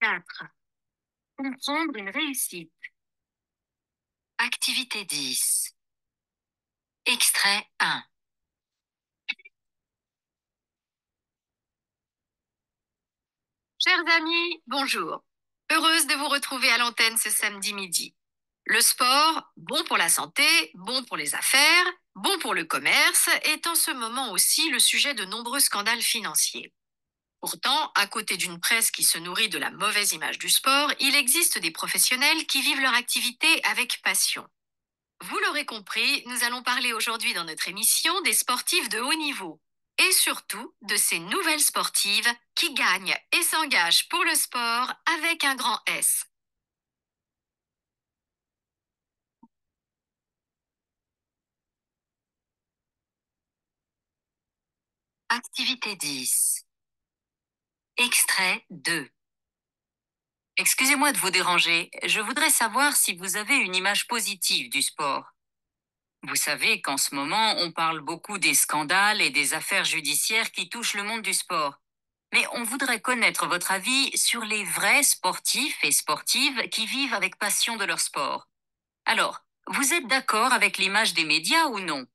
4. Comprendre une réussite. Activité 10. Extrait 1. Chers amis, bonjour. Heureuse de vous retrouver à l'antenne ce samedi midi. Le sport, bon pour la santé, bon pour les affaires, bon pour le commerce, est en ce moment aussi le sujet de nombreux scandales financiers. Pourtant, à côté d'une presse qui se nourrit de la mauvaise image du sport, il existe des professionnels qui vivent leur activité avec passion. Vous l'aurez compris, nous allons parler aujourd'hui dans notre émission des sportifs de haut niveau et surtout de ces nouvelles sportives qui gagnent et s'engagent pour le sport avec un grand S. Activité 10. Extrait 2. Excusez-moi de vous déranger, je voudrais savoir si vous avez une image positive du sport. Vous savez qu'en ce moment, on parle beaucoup des scandales et des affaires judiciaires qui touchent le monde du sport. Mais on voudrait connaître votre avis sur les vrais sportifs et sportives qui vivent avec passion de leur sport. Alors, vous êtes d'accord avec l'image des médias ou non?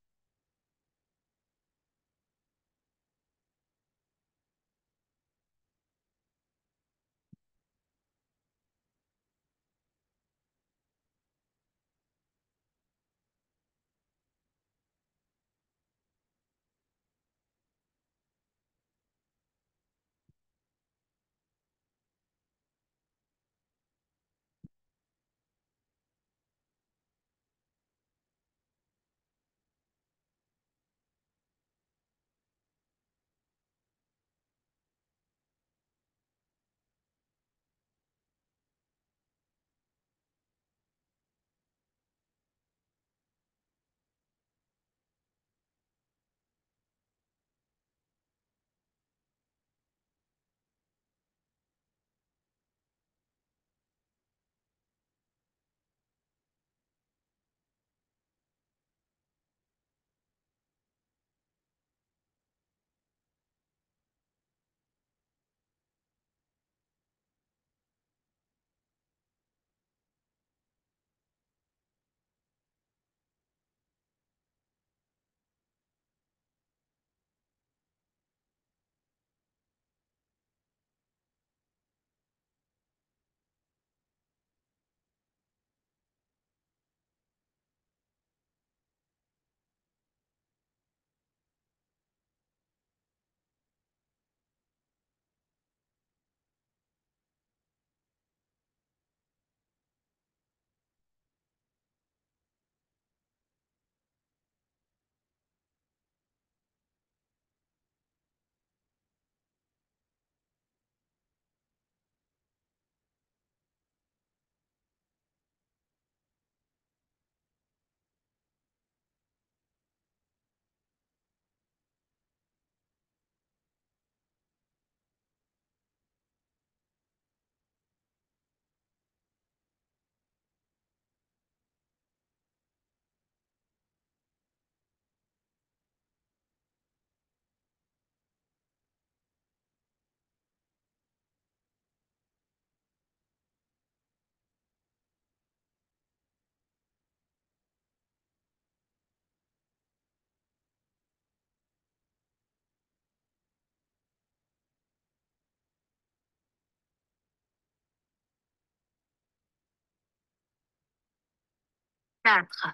Quatre.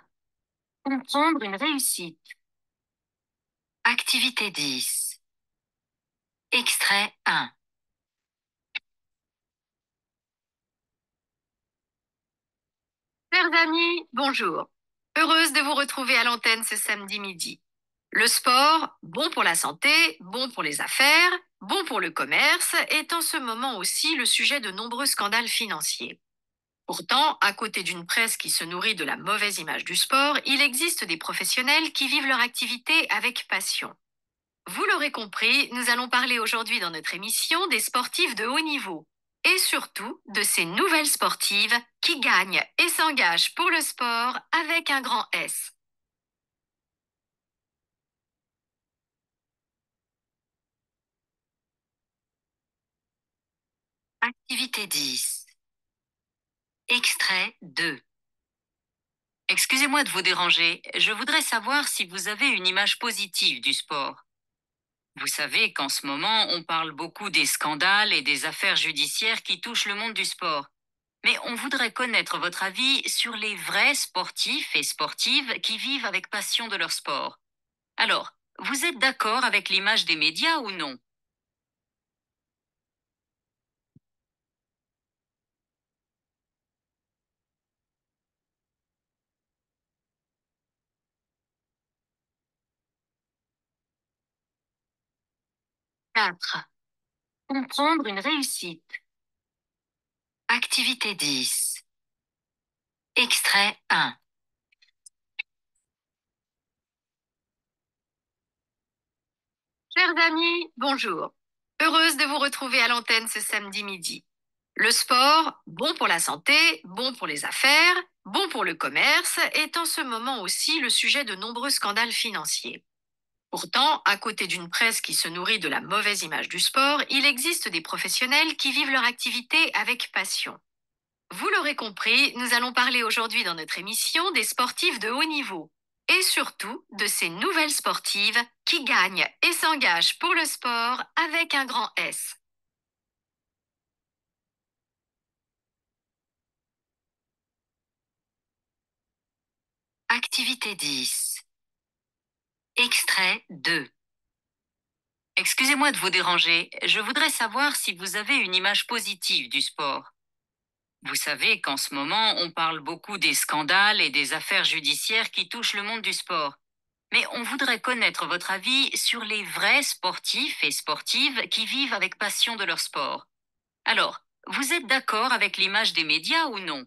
Comprendre une réussite. Activité 10. Extrait 1. Chers amis, bonjour. Heureuse de vous retrouver à l'antenne ce samedi midi. Le sport, bon pour la santé, bon pour les affaires, bon pour le commerce, est en ce moment aussi le sujet de nombreux scandales financiers. Pourtant, à côté d'une presse qui se nourrit de la mauvaise image du sport, il existe des professionnels qui vivent leur activité avec passion. Vous l'aurez compris, nous allons parler aujourd'hui dans notre émission des sportifs de haut niveau et surtout de ces nouvelles sportives qui gagnent et s'engagent pour le sport avec un grand S. Activité 10. Extrait 2. Excusez-moi de vous déranger. Je voudrais savoir si vous avez une image positive du sport. Vous savez qu'en ce moment, on parle beaucoup des scandales et des affaires judiciaires qui touchent le monde du sport. Mais on voudrait connaître votre avis sur les vrais sportifs et sportives qui vivent avec passion de leur sport. Alors, vous êtes d'accord avec l'image des médias ou non? 4. Comprendre une réussite. Activité 10. Extrait 1. Chers amis, bonjour. Heureuse de vous retrouver à l'antenne ce samedi midi. Le sport, bon pour la santé, bon pour les affaires, bon pour le commerce, est en ce moment aussi le sujet de nombreux scandales financiers. Pourtant, à côté d'une presse qui se nourrit de la mauvaise image du sport, il existe des professionnels qui vivent leur activité avec passion. Vous l'aurez compris, nous allons parler aujourd'hui dans notre émission des sportifs de haut niveau et surtout de ces nouvelles sportives qui gagnent et s'engagent pour le sport avec un grand S. Activité 10. Extrait 2. Excusez-moi de vous déranger. Je voudrais savoir si vous avez une image positive du sport. Vous savez qu'en ce moment, on parle beaucoup des scandales et des affaires judiciaires qui touchent le monde du sport. Mais on voudrait connaître votre avis sur les vrais sportifs et sportives qui vivent avec passion de leur sport. Alors, vous êtes d'accord avec l'image des médias ou non?